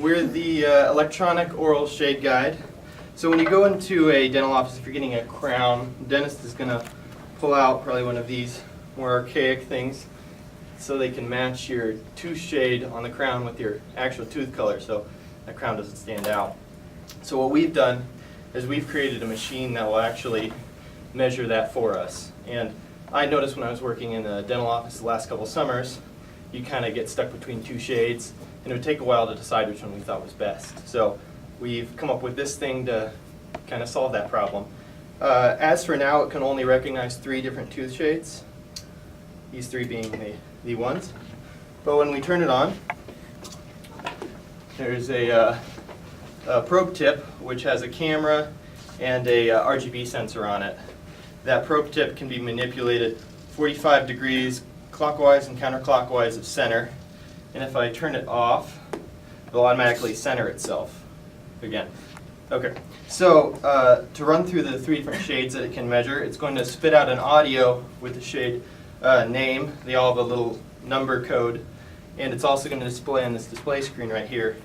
We're the electronic oral shade guide. So when you go into a dental office, if you're getting a crown, the dentist is going to pull out probably one of these more archaic things so they can match your tooth shade on the crown with your actual tooth color so that crown doesn't stand out. So what we've done is we've created a machine that will actually measure that for us. And I noticed when I was working in a dental office the last couple summers, you kind of get stuck between two shades, and it would take a while to decide which one we thought was best. So we've come up with this thing to kind of solve that problem. As for now, it can only recognize 3 different tooth shades, these 3 being the ones. But when we turn it on, there's a probe tip which has a camera and a RGB sensor on it. That probe tip can be manipulated 45 degrees clockwise and counterclockwise of center. And if I turn it off, it'll automatically center itself again. Okay, so to run through the 3 different shades that it can measure, it's going to spit out an audio with the shade name. They all have a little number code, and it's also going to display on this display screen right here.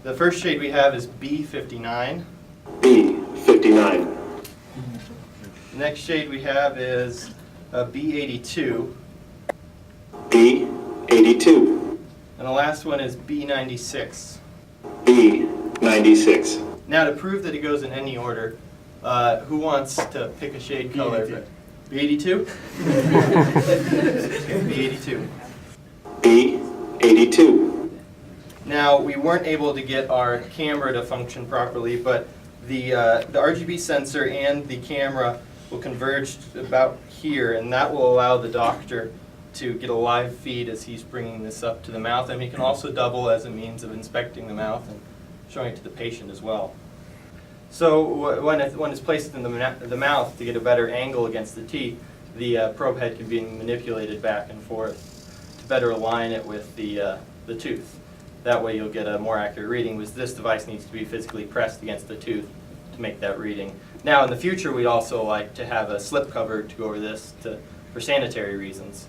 The first shade we have is B59. B59. The next shade we have is B82. B82. And the last one is B96. B96. Now to prove that it goes in any order, who wants to pick a shade color? B82? B82. B82. Now we weren't able to get our camera to function properly, but the RGB sensor and the camera will converge about here, and that will allow the doctor to get a live feed as he's bringing this up to the mouth, and he can also double as a means of inspecting the mouth and showing it to the patient as well. So when it's placed in the mouth to get a better angle against the teeth, the probe head can be manipulated back and forth to better align it with the tooth. That way you'll get a more accurate reading, because this device needs to be physically pressed against the tooth to make that reading. Now in the future we'd also like to have a slip cover to go over this for sanitary reasons.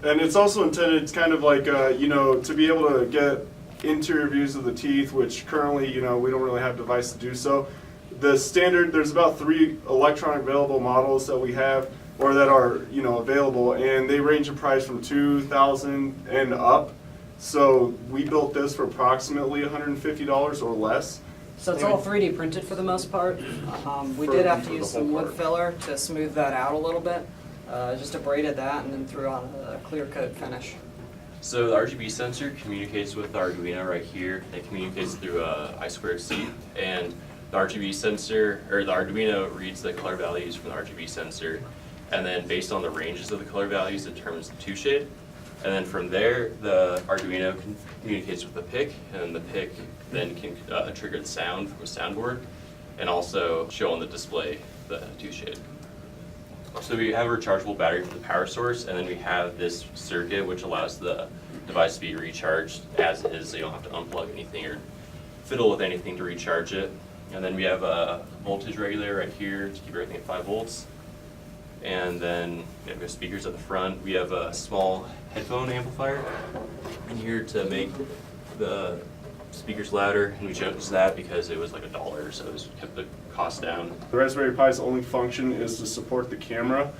And it's also intended, it's kind of like, to be able to get interior views of the teeth, which currently, we don't really have a device to do so. The standard, there's about 3 electronic available models that we have, or that are, available, and they range in price from $2,000 and up. So we built this for approximately $150 or less. So it's all 3D printed for the most part. We did have to use some wood filler to smooth that out a little bit. Just abraded that and then threw on a clear coat finish. So the RGB sensor communicates with the Arduino right here. It communicates through I2C, and the RGB sensor, or the Arduino, reads the color values from the RGB sensor, and then based on the ranges of the color values determines the tooth shade. And then from there, the Arduino communicates with the PIC, and the PIC then can trigger the sound from a soundboard, and also show on the display the tooth shade. So we have a rechargeable battery for the power source, and then we have this circuit which allows the device to be recharged as is, so you don't have to unplug anything or fiddle with anything to recharge it. And then we have a voltage regulator right here to keep everything at 5 volts. And then we have speakers at the front. We have a small headphone amplifier in here to make the speakers louder, and we chose that because it was like $1, so it kept the cost down. The Raspberry Pi's only function is to support the camera,